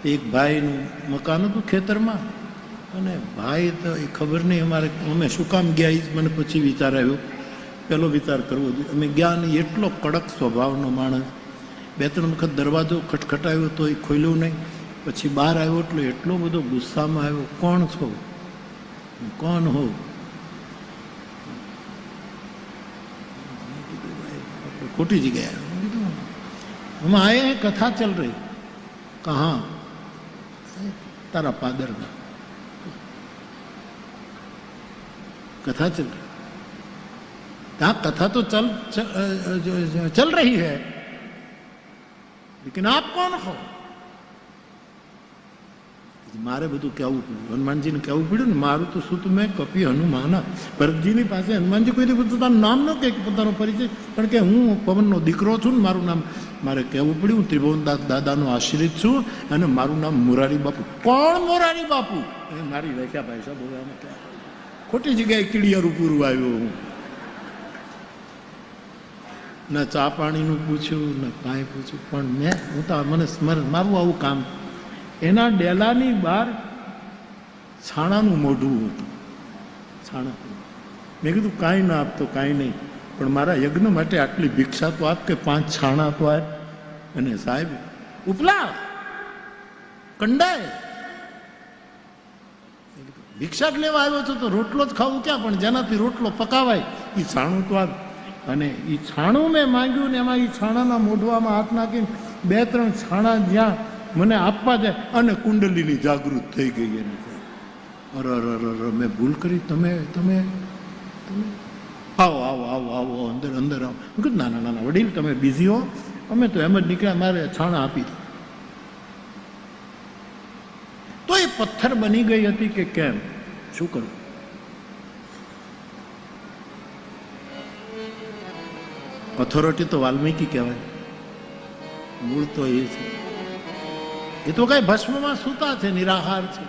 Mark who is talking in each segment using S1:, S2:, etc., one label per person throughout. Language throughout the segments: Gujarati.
S1: એક ભાઈનું મકાન હતું ખેતરમાં, અને ભાઈ તો એ ખબર નહીં અમે શું કામ ગયા એ જ મને પછી વિચાર આવ્યો. પહેલો વિચાર કરવો જોઈએ. અમે ગયા નહીં, એટલો કડક સ્વભાવનો માણસ. 2-3 વખત દરવાજો ખટખટાવ્યો તો એ ખોલ્યું નહીં. પછી બહાર આવ્યો એટલે એટલો બધો ગુસ્સામાં આવ્યો, કોણ છો, કોણ હો? खोटी जगह हम आए हैं, कथा चल रही. कहाँ? तारा पादर में कथा चल रही. हाँ, कथा तो चल रही है, लेकिन आप कौन हो? મારે બધું કહેવું પડ્યું, હનુમાનજીને કહેવું પડ્યું ને. મારું તો શું, મેં કપી હનુમાના. ભરતજીની પાસે હનુમાનજી કોઈ પોતાનું નામ ન કહે, પોતાનો પરિચય, પણ કે હું પવનનો દીકરો છું ને મારું નામ મારે કહેવું પડ્યું. હું ત્રિભુવનદાસ દાદાનો આશ્રિત છું અને મારું નામ મોરારી બાપુ. કોણ મોરારી બાપુ? એ મારી વ્યાખ્યા ભાષા બોલવામાં ખોટી જગ્યાએ કીડિયારું પૂરું આવ્યો. હું ન ચા પાણીનું પૂછ્યું, ન કાંઈ પૂછ્યું, પણ હું તો મને સ્મરણ, મારું આવું કામ. એના ડેલાની બહાર છાણાનું મોઢું હતું, છાણા. મેં કીધું કાંઈ ના આપતો, કાંઈ નહીં, પણ મારા યજ્ઞ માટે આટલી ભિક્ષા તો આપ, કે 5 છાણા તો આપ. અને સાહેબ ઉપલા કંડાય ભિક્ષા જ લેવા આવ્યો છો તો રોટલો જ ખાવું ક્યાં, પણ જેનાથી રોટલો પકાવાય એ છાણું તો આપ. અને એ છાણું મેં માંગ્યું ને એમાં એ છાણાના મોઢવામાં હાથ નાખીને 2-3 છાણા જ્યાં મને આપવા જાય, અને કુંડલીની જાગૃત થઈ ગઈ એની. અરે મેં ભૂલ કરી, તમે તમે તમે આવો આવો આવો આવો અંદર અંદર આવો. હું કીધું ના ના ના વડીલ, તમે બિઝી હો, અમે તો એમ જ નીકળ્યા, મારે છાણા આપી દો. તો એ પથ્થર બની ગઈ હતી કે કેમ, શું કરું? ઓથોરિટી તો વાલ્મીકી કહેવાય, મૂળ તો એ છે. એ તો કઈ ભસ્મમાં સૂતા છે, નિરાહાર છે.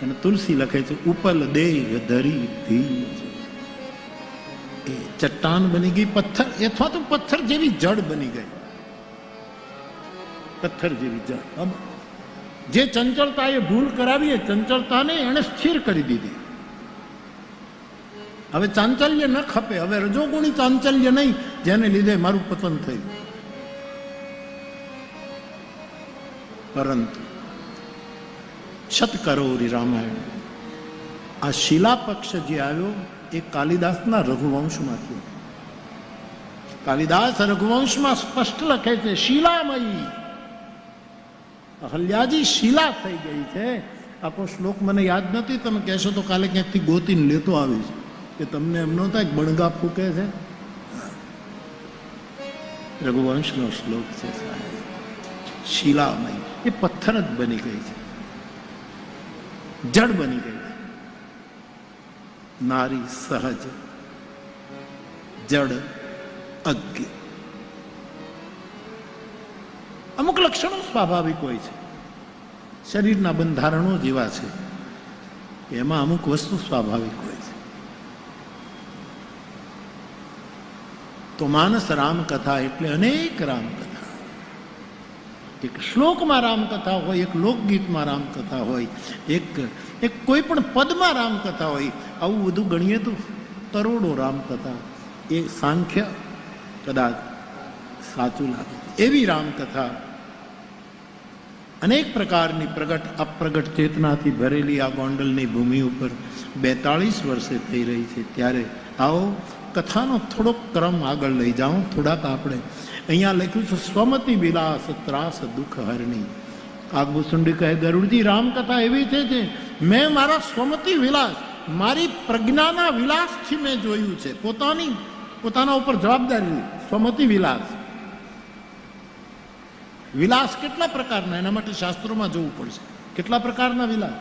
S1: અને તુલસી લખે છે ઉપલ દેહ ધરી ધી. એ ચટ્ટાન બની ગઈ, પથ્થર, અથવા તો પથ્થર જેવી જડ બની ગઈ, પથ્થર જેવી જડ. જે ચંચળતા એ ભૂલ કરાવી, એ ચંચળતાને એને સ્થિર કરી દીધી. હવે ચાંચલ્ય ન ખપે, હવે રજોગુણી ચાંચલ્ય નહીં, જેને લીધે મારું પતન થયું. પરંતુ શતકરોરી રામાયણ, આ શિલા પક્ષ જે આવ્યો એ કાલિદાસના રઘુવંશમાં થયો. કાલિદાસ રઘુવંશમાં સ્પષ્ટ લખે છે શિલામયી, અહલ્યાજી શિલા થઈ ગઈ છે. આખો શ્લોક મને યાદ નથી, તમે કહેશો તો કાલે ક્યાંકથી ગોતીને લેતો આવીશ, કે તમને એમ ન થાય બણગા ફૂકે છે. રઘુવંશનો શ્લોક છે સાહેબ. શિલામયી, એ પથ્થર જ બની ગઈ છે, જડ બની ગઈ છે. નારી સહજ, જડ અજ્ઞ. અમુક લક્ષણો સ્વાભાવિક હોય છે, શરીરના બંધારણો જેવા છે, એમાં અમુક વસ્તુ સ્વાભાવિક હોય છે. તો માનસ રામકથા એટલે અનેક રામકથા. એક શ્લોકમાં રામકથા હોય, એક લોકગીતમાં રામકથા હોય, એક કોઈ પણ પદમાં રામકથા હોય. આવું બધું ગણીએ તો કરોડો રામકથા. એ સાંખ્ય કદાચ સાચું લાગે એવી રામકથા અનેક પ્રકારની પ્રગટ અપ્રગટ ચેતનાથી ભરેલી આ ગોંડલની ભૂમિ ઉપર 42 વર્ષે થઈ રહી છે. ત્યારે આવો કથાનો થોડોક ક્રમ આગળ લઈ જાઉં. થોડાક આપણે અહીંયા લખ્યું છે સ્વમતી વિલાસ ત્રાસ દુઃખ હરણી. કાગભૂષુંડી કહે ગરુડજી, રામકથા એવી છે જે મેં મારા સ્વમતી વિલાસ, મારી પ્રજ્ઞાના વિલાસથી મેં જોયું છે. પોતાના ઉપર જવાબદારી. સ્વમતી વિલાસ, વિલાસ કેટલા પ્રકારના, એના માટે શાસ્ત્રોમાં જોવું પડશે. કેટલા પ્રકારના વિલાસ?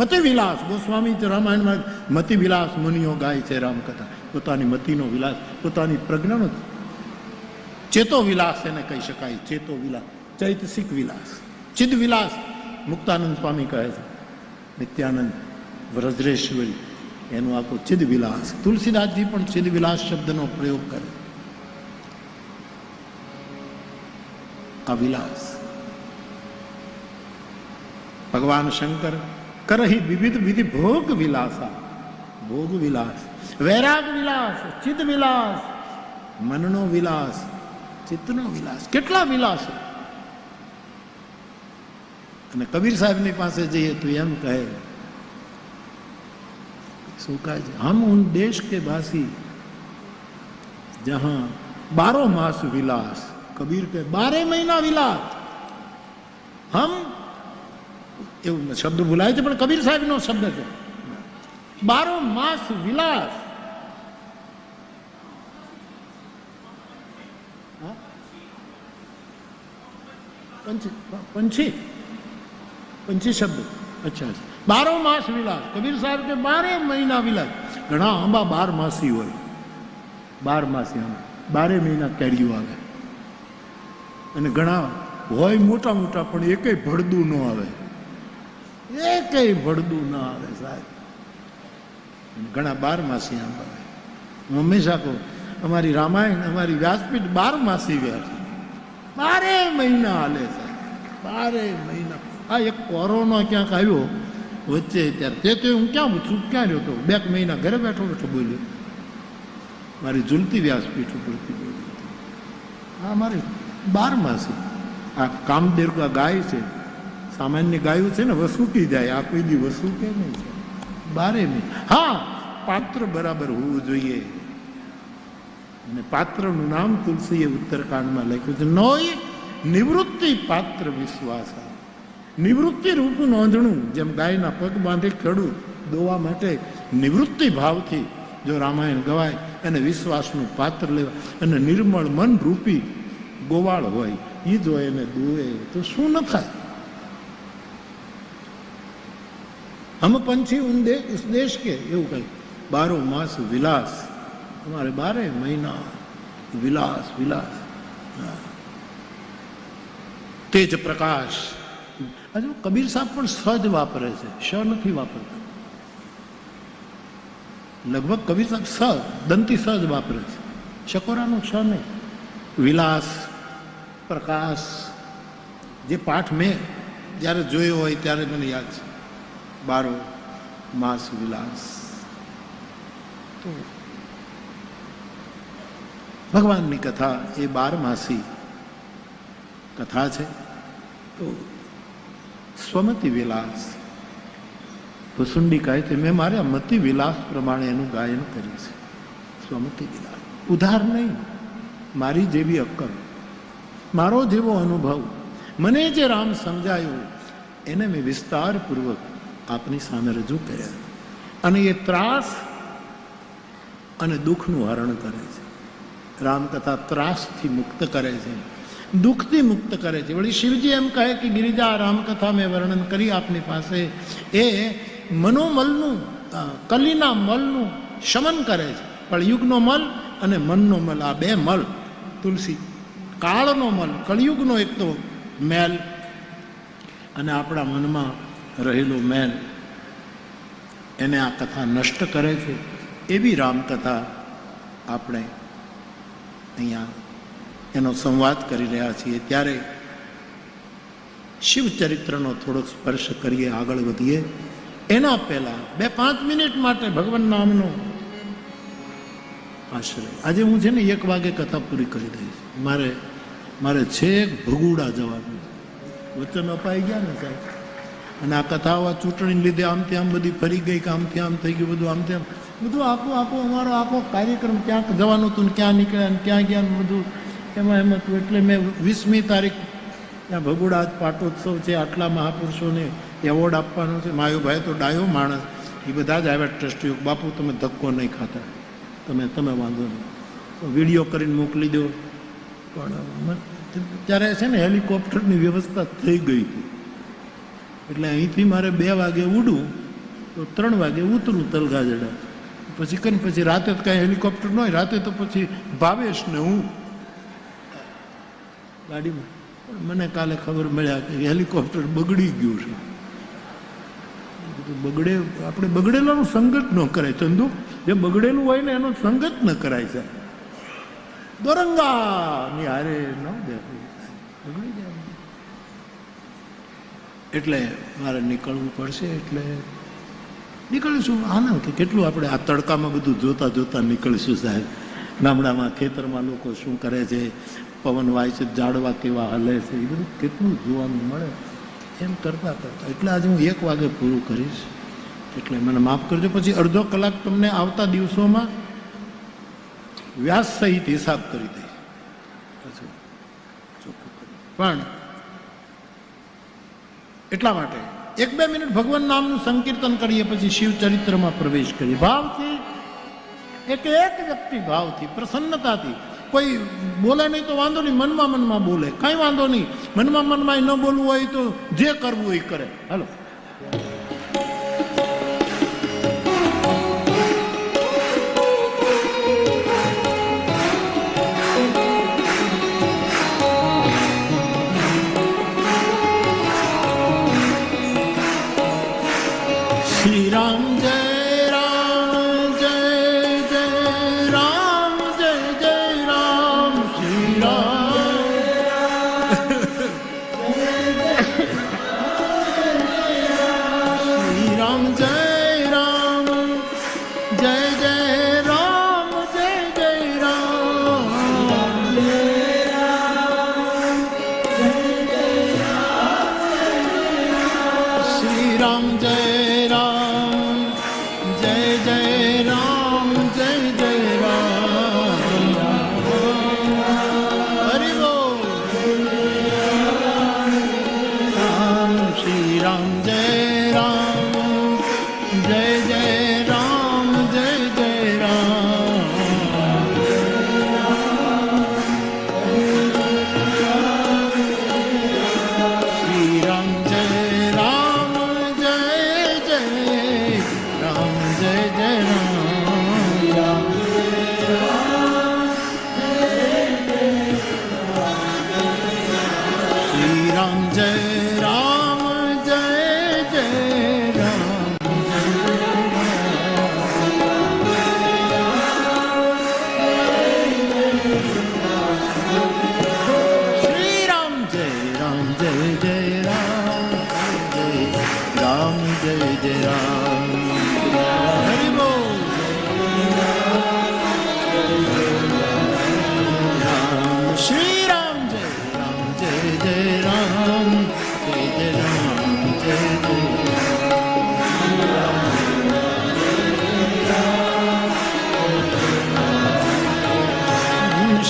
S1: મતિ વિલાસ, ગોસ્વામી રામાયણમાં મતિ વિલાસ મુનિઓ ગાય છે રામકથા. પોતાની મતિનો વિલાસ, પોતાની પ્રજ્ઞાનો. ચેતો વિલાસ એને કહી શકાય. ચેતો વિલાસ, ચૈતસિક વિલાસ, ચિદ વિલાસ મુક્તાનંદ સ્વામી કહે છે. નિત્યાનંદ વ્રજેશ્વરી એનું આખો ચિદ વિલાસ. તુલસીદાસજી પણ ચિદ વિલાસ શબ્દનો પ્રયોગ કરે. આ વિલાસ. ભગવાન શંકર કરહી વિવિધ વિધિ ભોગ વિલાસા. ભોગ વિલાસ, વૈરાગ વિલાસ, ચિત્ત વિલાસ, મનનો વિલાસ, ચિત્તનો વિલાસ. કેટલા વિલાસો. અને કબીર સાહેબની પાસે જઈએ તો એમ કહે, શું કહે છે? હમ ઉન દેશ કે વાસી જહાં 12 માસ વિલાસ. કબીર કે 12 મહિના વિલાસ. હમ, એવું શબ્દ ભૂલાય છે પણ કબીર સાહેબ નો શબ્દ છે. 12 માસ વિલાસ. પંછી શબ્દ. અચ્છા, 12 માસ વિલાસ. કબીર સાહેબ કે 12 મહિના વિલાસ. ઘણા આંબા 12 માસી હોય. 12 માસી આંબા, 12 મહિના કેરીઓ આવે. અને ઘણા હોય મોટા મોટા પણ એકેય ભળદું ન આવે. એકેય ભળદું ના આવે સાહેબ. ઘણા 12 માસી આંબા આવે. હું હંમેશા કહું, અમારી રામાયણ, અમારી વ્યાસપીઠ 12 માસી વ્યાસ, 12 મહિના હાલે સાહેબ. 12 મહિના. આ એક કોરોના ક્યાંક આવ્યો વચ્ચે, ત્યારે તે હું ક્યાં ચૂપ ક્યાં રહ્યો હતો? 2 મહિના ઘરે બેઠો બેઠો બોલ્યો. મારી ઝૂલતી વ્યાસપીઠ ઉપરથી બોલ્યો. હા, મારી 12 માસી. આ કામદેવ ગાય છે, સામાન્ય ગાયું છે ને, વસૂકી જાય. આ કોઈ દી વસૂકે નહીં છે. 12 મહિના. હા, પાત્ર બરાબર હોવું જોઈએ. અને પાત્રનું નામ તુલસીએ ઉત્તરકાંડમાં લખ્યું છે, નોય નિવૃત્તિ પાત્ર વિશ્વાસ. નિવૃત્તિ રૂપનું નોંધણું. જેમ ગાયના પગ બાંધી ખેડૂત દોવા માટે નિવૃત્તિ ભાવથી જો રામાયણ ગવાય, અને વિશ્વાસનું પાત્ર લેવા, અને નિર્મળ મન રૂપી ગોવાળ હોય એ જો એને દોવે તો શું ન થાય? હમ પંછી ઉસ દેશ કે, એવું કઈ 12 માસ વિલાસ. તમારે 12 મહિના વિલાસ વિલાસ. તેજ પ્રકાશ. હજુ કબીર સાહેબ પણ સજ વાપરે છે, શ નથી વાપરતા. લગભગ કબીર સાહેબ સ, દંતી સજ વાપરે છે, શકોરાનું શ નહીં. વિલાસ, પ્રકાશ. જે પાઠ મેં જ્યારે જોયો હોય ત્યારે મને યાદ છે, 12 માસ વિલાસ. તો ભગવાનની કથા એ 12 માસી કથા છે. તો સ્વમતિ વિલાસ. ભુસુંડી કહે છે, મેં મારા મતિ વિલાસ પ્રમાણે એનું ગાયન કર્યું છે. સ્વમતિ વિલાસ. ઉધાર નહીં, મારી જેવી અક્કલ, મારો જેવો અનુભવ, મને જે રામ સમજાયો એને મેં વિસ્તારપૂર્વક આપની સામે રજૂ કર્યા. અને એ ત્રાસ અને દુઃખનું હરણ કરે છે. રામકથા ત્રાસથી મુક્ત કરે છે, દુઃખથી મુક્ત કરે છે. વળી શિવજી એમ કહે કે ગિરિજા રામકથા મેં વર્ણન કરી આપની પાસે, એ મનોમલનું, કલીના મલનું શમન કરે છે. કળયુગનો મલ અને મનનો મલ, આ 2 મલ. તુલસી કાળનો મલ, કળિયુગનો એક તો મેલ, અને આપણા મનમાં રહેલો મેલ, એને આ કથા નષ્ટ કરે છે. એવી રામકથા આપણે અહીંયા એનો સંવાદ કરી રહ્યા છીએ. ત્યારે શિવચરિત્રનો થોડોક સ્પર્શ કરીએ, આગળ વધીએ. એના પહેલા 2-5 મિનિટ માટે ભગવાન નામનો આશ્રય. આજે હું છે ને 1 વાગે કથા પૂરી કરી દઈશ. મારે છેક ભગુડા જવાનું. વચન અપાઈ ગયા ને સાહેબ. અને આ કથાઓ ચૂંટણીને લીધે આમથી આમ બધી ફરી ગઈ, કે આમથી આમ થઈ ગયું, બધું આમથી આમ બધું આખો અમારો આખો કાર્યક્રમ ક્યાંક જવાનું હતું ને ક્યાં નીકળ્યા ને ક્યાં ગયા ને બધું એમ હતું. એટલે મેં 20મી તારીખ ત્યાં ભગુડા પાટોત્સવ છે, આટલા મહાપુરુષોને એવોર્ડ આપવાનો છે. માયુભાઈ તો ડાયો માણસ, એ બધા જ આવ્યા ટ્રસ્ટીઓ. બાપુ તમે ધક્કો નહીં ખાતા, તમે વાંધો નહીં, વિડીયો કરીને મોકલી દો. પણ ત્યારે છે ને હેલિકોપ્ટરની વ્યવસ્થા થઈ ગઈ હતી. એટલે અહીંથી મારે 2 વાગે ઉડું તો 3 વાગે ઉતરું તલગાજડા. પછી રાતે તો કાંઈ હેલિકોપ્ટર ન હોય. રાતે તો પછી ભાવેશ ને હું ગાડીમાં. મને કાલે ખબર મળ્યા કે હેલિકોપ્ટર બગડી ગયું છે. બગડે, આપણે બગડેલાનું સંગત ન કરાય ચંદુ. જે બગડેલું હોય ને એનો સંગત ન કરાય છે. દોરંગાની હારે ન દે, બગડી એટલે મારે નીકળવું પડશે, એટલે નીકળીશું. આનંદ કે કેટલું આપણે આ તડકામાં બધું જોતા જોતા નીકળીશું સાહેબ. ગામડામાં ખેતરમાં લોકો શું કરે છે, પવન વાય છે, ઝાડવા કેવા હલે છે, એ બધું કેટલું જોવાનું મળે. એમ કરતાં કરતાં એટલે આજે હું 1 વાગે પૂરું કરીશ, એટલે મને માફ કરજો. પછી અડધો કલાક તમને આવતા દિવસોમાં વ્યાસ સહિત હિસાબ કરી દઈશ. પણ એટલા માટે 1-2 મિનિટ ભગવાન નામનું સંકીર્તન કરીએ, પછી શિવ ચરિત્રમાં પ્રવેશ કરીએ. ભાવથી એક વ્યક્તિ ભાવથી, પ્રસન્નતાથી. કોઈ બોલે નહીં તો વાંધો નહીં, મનમાં બોલે, કઈ વાંધો નહીં. મનમાં ન બોલવું હોય તો જે કરવું હોય કરે. હાલો. શ્રી રામ જય રામ જય જય રામ જય જય રામ શ્રી રામ શ્રી રામ જય રામ જય જય રામ જય જય રામ શ્રી રામ જય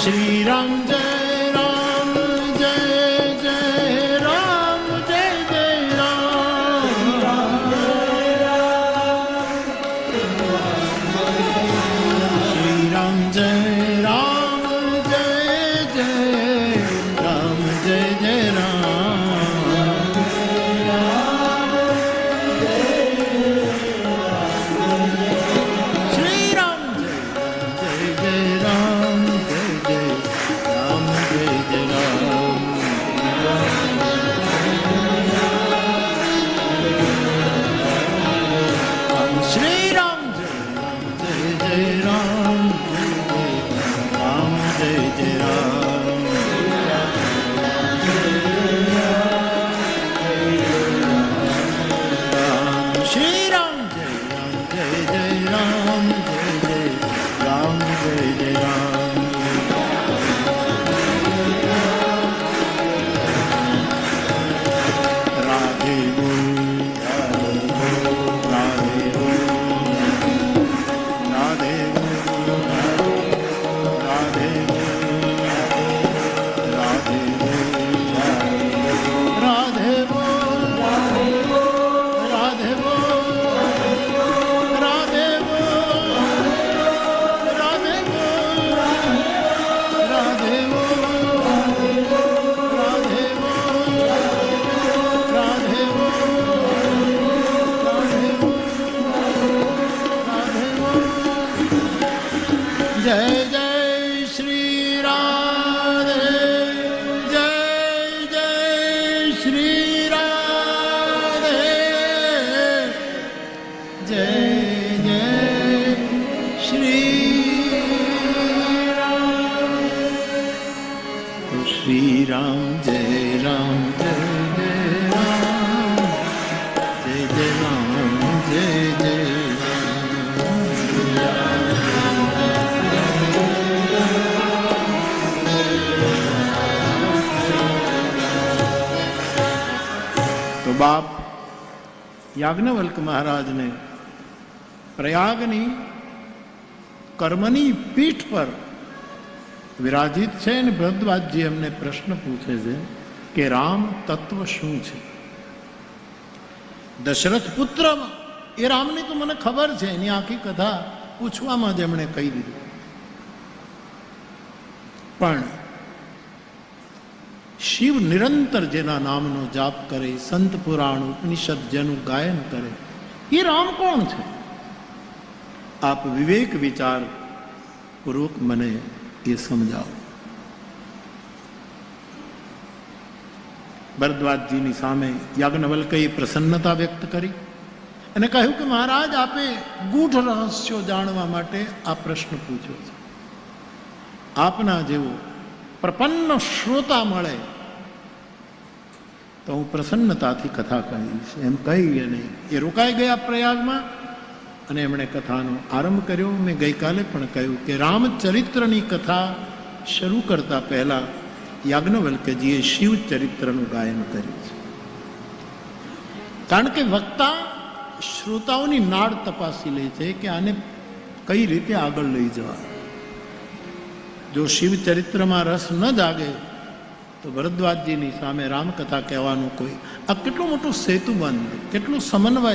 S1: Shri Ram Jai Ram Jai Jai Ram Jai Jai Ram Shri Ram Jai Ram Jai Jai Ram Jai Jai Ram બાપ યાજ્ઞવલ્ક મહારાજને પ્રયાગની કર્મની પીઠ પર વિરાજિત છે અને ભરદ્વાજજી એમને પ્રશ્ન પૂછે છે કે રામ તત્વ શું છે? દશરથ પુત્ર એ રામની તો મને ખબર છે, એની આખી કથા પૂછવામાં જ એમણે કહી દીધું. પણ શિવ નિરંતર જેના નામનો જાપ કરે, સંત પુરાણ ઉપનિષદ જેનું ગાયન કરે, એ રામ કોણ છે? આપ વિવેક વિચાર પૂર્વક મને એ સમજાવો. ભરદ્વાજજીની સામે યાજ્ઞવલ્કે પ્રસન્નતા વ્યક્ત કરી અને કહ્યું કે મહારાજ, આપે ગૂઢ રહસ્યો જાણવા માટે આ પ્રશ્ન પૂછ્યો છે. આપના જેવો પ્રપન્ન શ્રોતા મળે તો હું પ્રસન્નતાથી કથા કહીશ. એમ કહી અને એ રોકાઈ ગયા પ્રયાગમાં અને એમણે કથાનો આરંભ કર્યો. મેં ગઈકાલે પણ કહ્યું કે રામચરિત્રની કથા શરૂ કરતા પહેલા યાજ્ઞવલ્કજીએ શિવ ચરિત્રનું ગાયન કર્યું છે. કારણ કે વક્તા શ્રોતાઓની નાડ તપાસી લે છે કે આને કઈ રીતે આગળ લઈ જવા. જો શિવ ચરિત્રમાં રસ ન જાગે તો ભરદ્વાજજીની સામે રામકથા કહેવાનું કોઈ, આ કેટલું મોટું સેતુબંધ, કેટલું સમન્વય,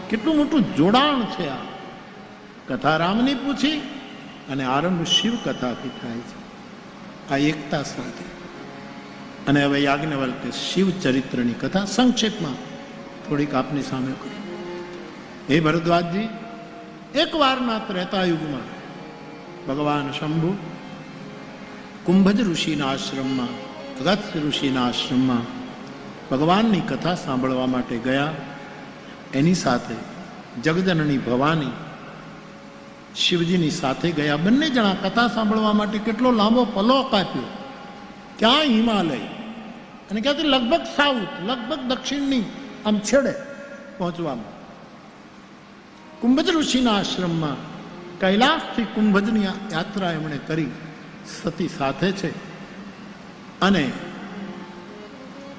S1: કેટલું મોટું જોડાણ છે. આ કથા રામની પૂછી અને આરંભ શિવ કથાથી થાય છે, આ એકતા સાથે. અને હવે યાજ્ઞવલ્કે શિવ ચરિત્રની કથા સંક્ષેપમાં થોડીક આપની સામે કરી. હે ભરદ્વાજજી, એકવારના ત્રેતાયુગમાં ભગવાન શંભુ કુંભજ ઋષિના આશ્રમમાં, અગસ્ત્ય ઋષિના આશ્રમમાં ભગવાનની કથા સાંભળવા માટે ગયા. એની સાથે જગજનની ભવાની શિવજીની સાથે ગયા. બંને જણા કથા સાંભળવા માટે કેટલો લાંબો પલો કાપ્યો. ક્યાં હિમાલય અને ક્યાંથી લગભગ સાઉથ, લગભગ દક્ષિણની આમ છેડે પહોંચવામાં. કુંભજ ઋષિના આશ્રમમાં કૈલાસથી કુંભજની યાત્રા એમણે કરી. સતી સાથે છે. અને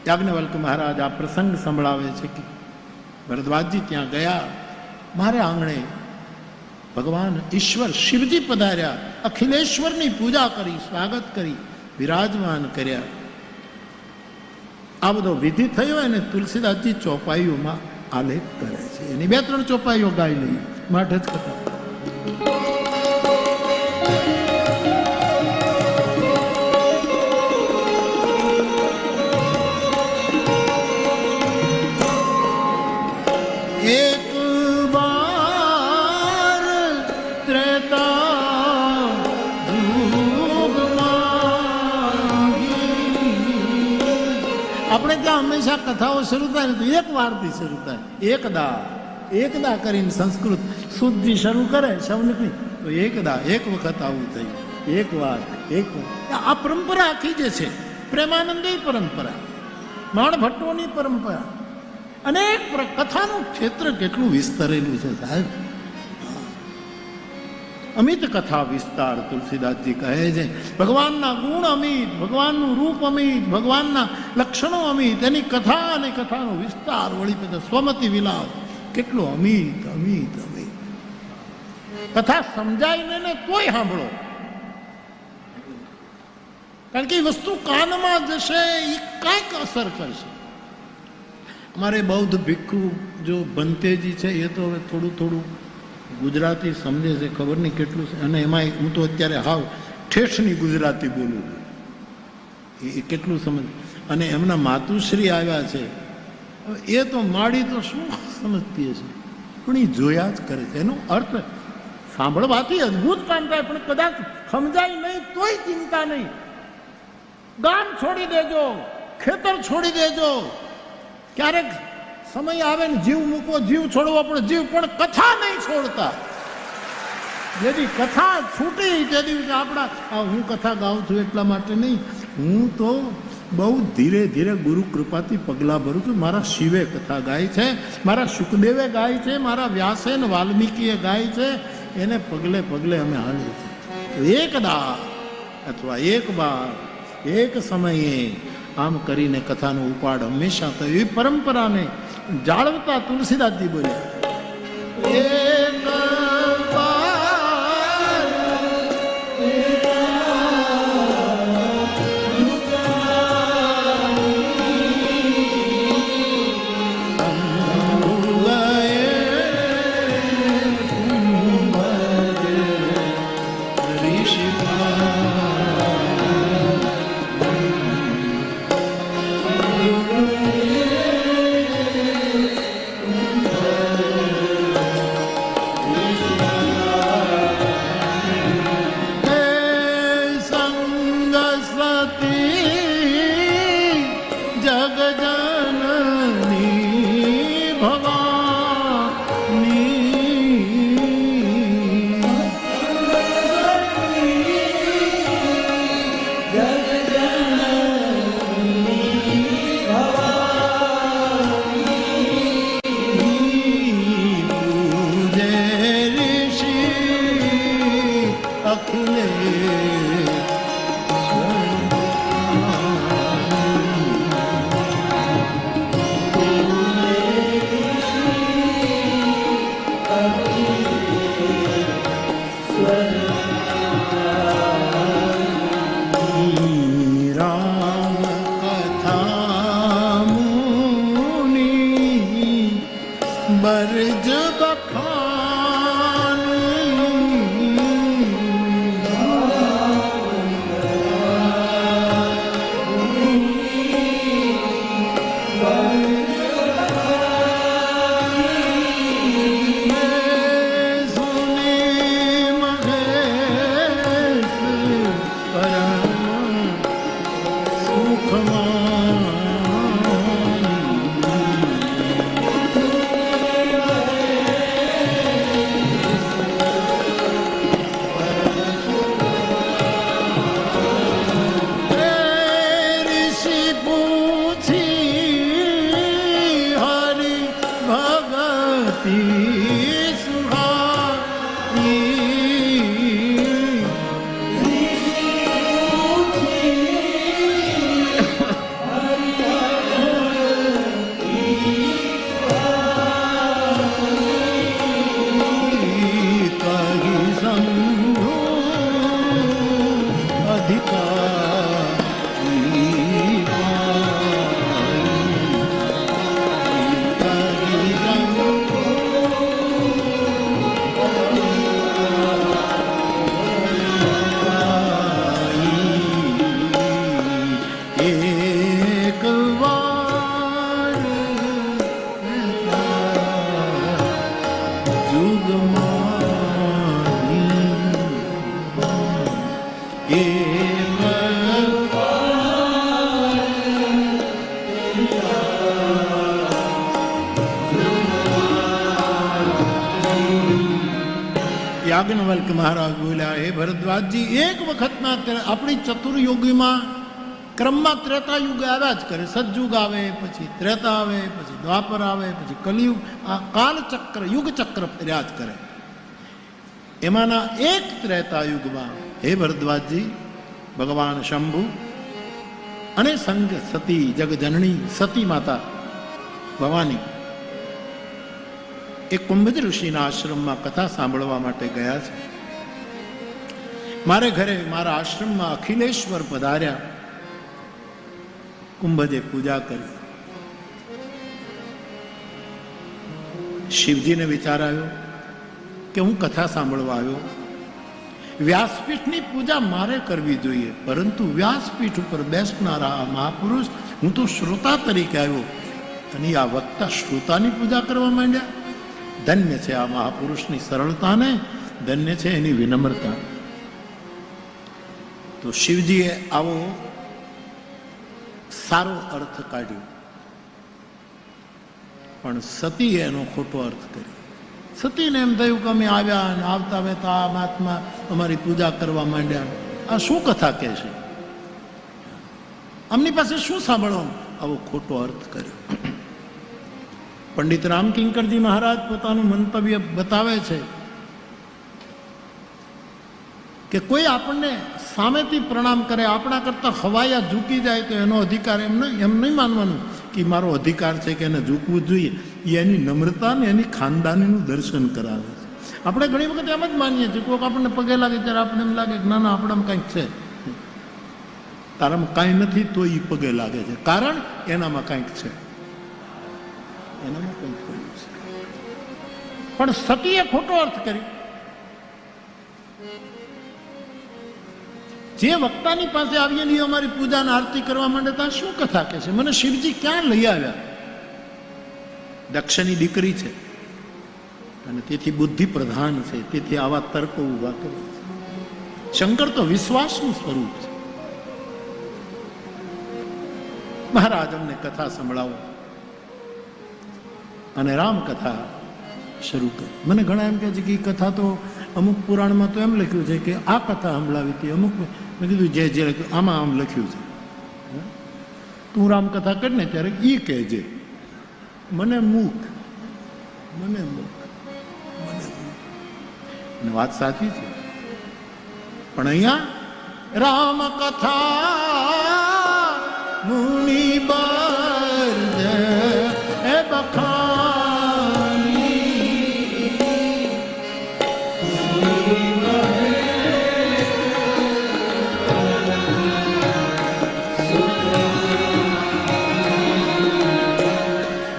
S1: યાજ્ઞવલ્ક મહારાજ આ પ્રસંગ સંભળાવે છે કે ભરદ્વાજજી ત્યાં ગયા. મારે આંગણે ભગવાન ઈશ્વર શિવજી પધાર્યા. અખિલેશ્વરની પૂજા કરી, સ્વાગત કરી, વિરાજમાન કર્યા. આ બધો વિધિ થયો અને તુલસીદાસજી ચોપાઈઓમાં આલેખ કરે છે. એની 2-3 ચોપાઈઓ ગાઈ લઈએ, માટે જ કથા. એક બાર ત્રેતા આપણે ત્યાં હંમેશા કથાઓ શરૂ થાય ને તો એક વારથી શરૂ થાય. એકદા કરીને સંસ્કૃત શુદ્ધિ શરૂ કરે શબ્દની તો એકદા, એક વખત આવું થયું. એક વાર, એક વાર. આ પરંપરા આખી જે છે, પ્રેમાનંદની પરંપરા, માણ ભટ્ટોની પરંપરા, અનેક કથાનું ક્ષેત્ર કેટલું વિસ્તરેલું છે સાહેબ. અમિત કથા વિસ્તાર તુલસીદાસજી કહે છે. ભગવાનના ગુણ અમિત, ભગવાનનું રૂપ અમિત, ભગવાનના લક્ષણો અમિત, એની કથા અને કથાનો વિસ્તાર, વળી પછી સ્વમતિ વિલાપ, કેટલું અમિત અમિત અમિત. કથા સમજાય ને તોય સાંભળો, કારણ કે એ વસ્તુ કાનમાં જશે, એ કાંઈક અસર કરશે. અમારે બૌદ્ધ ભિક્ષુ જો બંતેજી છે, એ તો હવે થોડું ગુજરાતી સમજે છે, ખબર નહીં કેટલું છે. અને એમાં હું તો અત્યારે હાવ ઠેઠની ગુજરાતી બોલું છું, એ કેટલું સમજ. અને એમના માતુશ્રી આવ્યા છે, એ તો માડી તો શું સમજતી હશે, પણ એ જોયા જ કરે છે. એનો અર્થ સાંભળવાથી અદભુત કામ થાય, પણ કદાચ સમજાય નહીં તોય ચિંતા નહીં. ગામ છોડી દેજો, ખેતર છોડી દેજો, ક્યારેક સમય આવે ને જીવ મૂકવો, જીવ છોડવો પડે, જીવ પણ કથા નહીં છોડતા. જેથી કથા છૂટી તે દિવસે આપણા, હું કથા ગાઉં છું એટલા માટે નહીં, હું તો બહુ ધીરે ધીરે ગુરુ કૃપાથી પગલાં ભરું છું. મારા શિવે કથા ગાય છે, મારા શુકદેવે ગાય છે, મારા વ્યાસે ને વાલ્મીકીએ ગાય છે, એને પગલે પગલે અમે હાલીએ છીએ. એકદા અથવા એક બાર, એક સમયે આમ કરીને કથાનો ઉપાડ હંમેશા થયો. એવી પરંપરાને જાળવતા તુલસીદાસજી બોલ્યા, બરજ બખાન યાજ્ઞવલ્ક મહારાજ બોલ્યા, હે ભરદ્વાજજી, એક વખતના આપણી ચતુર્યુગીમાં ક્રમમાં ત્રેતાયુગ આવ્યા જ કરે. સતયુગ આવે, પછી ત્રેતા આવે, પછી દ્વાપર આવે, પછી કલિયુગ. આ કાલચક્ર યુગચક્ર ફર્યા જ કરે. એમાંના એક ત્રેતાયુગમાં હે ભરદ્વાજજી ભગવાન શંભુ અને સંગ સતી જગજનની સતી માતા ભવાની એ કુંભજ ઋષિના આશ્રમમાં કથા સાંભળવા માટે ગયા છે. મારે ઘરે મારા આશ્રમમાં અખિલેશ્વર પધાર્યા. કુંભજે પૂજા કરી. શિવજીને વિચાર આવ્યો કે હું કથા સાંભળવા આવ્યો, વ્યાસપીઠની પૂજા મારે કરવી જોઈએ, પરંતુ વ્યાસપીઠ ઉપર બેસનારા આ મહાપુરુષ, હું તો શ્રોતા તરીકે આવ્યો અને આ વક્તા શ્રોતાની પૂજા કરવા માંડ્યા. ધન્ય છે આ મહાપુરુષની સરળતાને, ધન્ય છે એની વિનમ્રતા. તો શિવજીએ આવો સારો અર્થ કાઢ્યો, પણ સતીએ એનો ખોટો અર્થ કર્યો. સતીને એમ થયું કે અમે આવ્યા અને આવતા વેતા આ મહાત્મા અમારી પૂજા કરવા માંડ્યા, આ શું કથા કહે છે, અમની પાસે શું સાંભળવાનું, આવો ખોટો અર્થ કર્યો. પંડિત રામકિંકરજી મહારાજ પોતાનું મંતવ્ય બતાવે છે કે કોઈ આપણને સામેથી પ્રણામ કરે, આપણા કરતાં હવાયા ઝૂકી જાય તો એનો અધિકાર એમ નહીં માનવાનું કે મારો અધિકાર છે કે એને ઝૂકવું જોઈએ. એ એની નમ્રતા ને એની ખાનદાનીનું દર્શન કરાવે છે. આપણે ઘણી વખત એમ જ માનીએ છીએ, કોઈક આપણને પગે લાગે ત્યારે આપણને એમ લાગે કે ના ના આપણામાં કંઈક છે, તારામાં કાંઈ નથી તો એ પગે લાગે છે, કારણ એનામાં કંઈક છે, એનામાં કંઈક કર્યું છે. પણ સતીએ ખોટો અર્થ કર્યો. જે વક્તાની પાસે આવીને અમારી પૂજાને આરતી કરવા માંડે ત્યાં શું કથા કહે છે, મને શિવજી ક્યાં લઈ આવ્યા? દક્ષની દીકરી છે અને તેથી બુદ્ધિ પ્રધાન છે, તેથી આવા તર્કો ઉભા કરે છે. શંકર તો વિશ્વાસનું સ્વરૂપ છે. મહારાજ અમને કથા સંભળાવો અને રામકથા શરૂ કરી. મને ઘણા એમ કહે છે કે એ કથા તો અમુક પુરાણમાં તો એમ લખ્યું છે કે આ કથા સંભળાવી હતી, અમુક મેં કીધું જે જે લખ્યું આમાં આમ લખ્યું છે, તું રામકથા કર ને ત્યારે એ કહેજે, મને મૂક, મને મૂક, મને મૂક. અને વાત સાચી છે. પણ અહીંયા રામકથા મુનિ બર્જ એ બખાની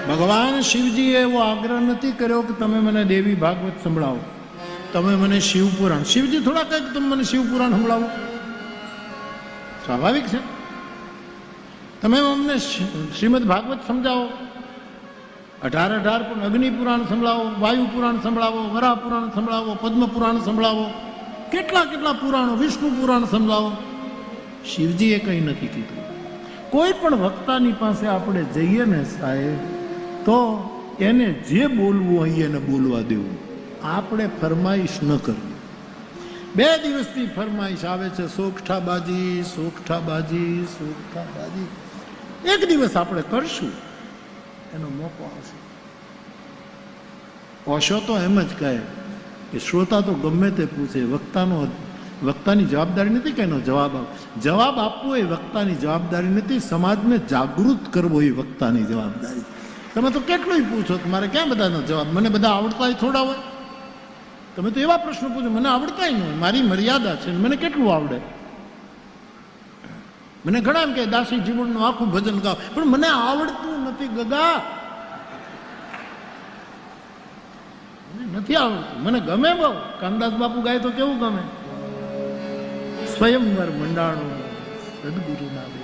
S1: ભગવાન શિવજીએ એવો આગ્રહ નથી કર્યો કે તમે મને દેવી ભાગવત સંભળાવો, તમે મને શિવપુરાણ. શિવજી થોડા કહે કે તમે મને શિવપુરાણ સંભળાવો, સ્વાભાવિક છે. તમે અમને શ્રીમદ ભાગવત સમજાવો, 18 પણ અગ્નિ પુરાણ સંભળાવો, વાયુ પુરાણ સંભળાવો, વરાહ પુરાણ સંભળાવો, પદ્મ પુરાણ સંભળાવો, કેટલા પુરાણો, વિષ્ણુ પુરાણ સંભળાવો. શિવજીએ કંઈ નથી કીધું. કોઈ પણ વક્તાની પાસે આપણે જઈએ ને સાહેબ, તો એને જે બોલવું હોય એને બોલવા દેવું, આપણે ફરમાઈશ ન કરવી. 2 દિવસથી ફરમાઈશ આવે છે, સોગઠાબાજી, સોગઠાબાજી, સોગઠાબાજી. એક દિવસ આપણે કરશું, એનો મોકો આવશે. ઓશો તો એમ જ કહે કે શ્રોતા તો ગમે તે પૂછે, વક્તાની જવાબદારી નથી કે એનો જવાબ આપવો એ વક્તાની જવાબદારી નથી, સમાજને જાગૃત કરવો એ વક્તાની જવાબદારી. તમે તો કેટલું પૂછો, મારે ક્યાં બધાનો જવાબ, મને બધા આવડતા થોડા હોય. તમે તો એવા પ્રશ્નો પૂછો, મને આવડતા ન હોય, મારી મર્યાદા છે, મને કેટલું આવડે. મને ઘણા એમ કે દાસી જીવનનું આખું ભજન ગાવ, પણ મને આવડતું નથી ગગા, મને નથી આવડતું. મને ગમે બહુ, કામદાસ બાપુ ગાય તો કેવું ગમે, સ્વયંવર મંડાણું સદગુરુના દે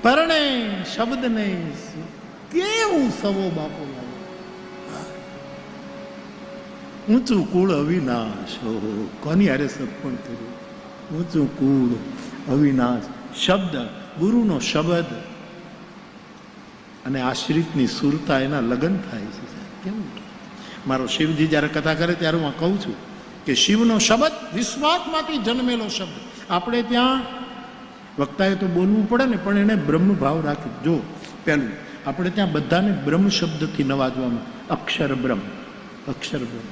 S1: પરણે શબ્દ નહીં, કેવું સવો બાપુ. ઊંચું કુળ અવિનાશ, કોની હારે સપણ કર્યું, ઊંચું કુળ અવિનાશ. શબ્દ, ગુરુનો શબ્દ અને આશ્રિતની સુરતા, એના લગ્ન થાય છે. કેવું મારો શિવજી જ્યારે કથા કરે ત્યારે હું કહું છું કે શિવનો શબ્દ વિશ્વાસમાંથી જન્મેલો શબ્દ. આપણે ત્યાં વક્તાએ તો બોલવું પડે ને, પણ એને બ્રહ્મ ભાવ રાખી. જો પહેલું આપણે ત્યાં બધાને બ્રહ્મ શબ્દથી નવાજવામાં, અક્ષર બ્રહ્મ, અક્ષર બ્રહ્મ.